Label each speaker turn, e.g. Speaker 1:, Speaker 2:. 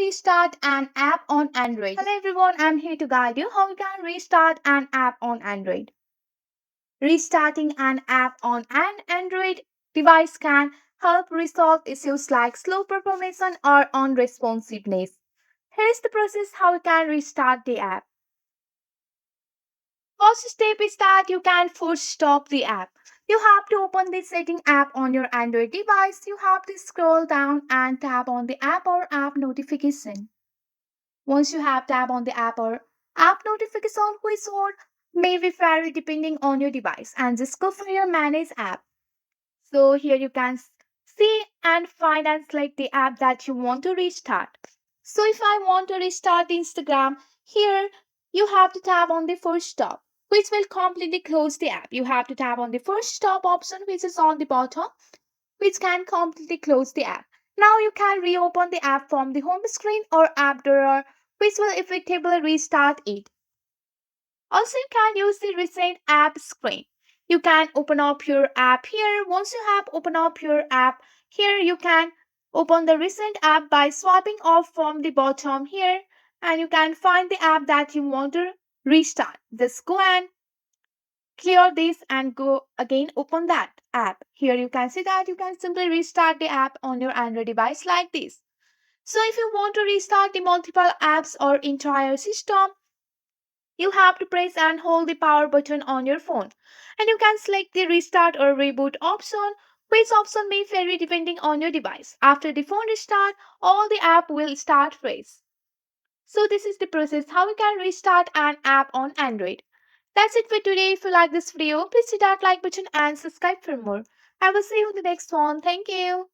Speaker 1: restart an app on Android. Hello everyone, I'm here to guide you how you can restart an app on Android. Restarting an app on an Android device can help resolve issues like slow performance or unresponsiveness. Here's the process how you can restart the app. First step is that you can force stop the app. You have to open the setting app on your Android device. You have to scroll down and tap on the app or app notification. Once you have tap on the app or app notification, which one may be vary depending on your device, and just go for your manage app. So here you can see and find and select the app that you want to restart. So if I want to restart Instagram, here you have to tap on the first stop, which will completely close the app. You have to tap on the first stop option, which is on the bottom, which can completely close the app. Now you can reopen the app from the home screen or app drawer, which will effectively restart it. Also, you can use the recent app screen. You can open up your app here. Once you have opened up your app, here you can open the recent app by swiping off from the bottom here, and you can find the app that you want to restart. Just go and clear this and go again open that app. Here you can see that you can simply restart the app on your Android device like this. So if you want to restart the multiple apps or entire system, you have to press and hold the power button on your phone, and you can select the restart or reboot option, which option may vary depending on your device. After the phone restart, all the app will start fresh. So this is the process how you can restart an app on Android. That's it for today. If you like this video, please hit that like button and subscribe for more. I will see you in the next one. Thank you.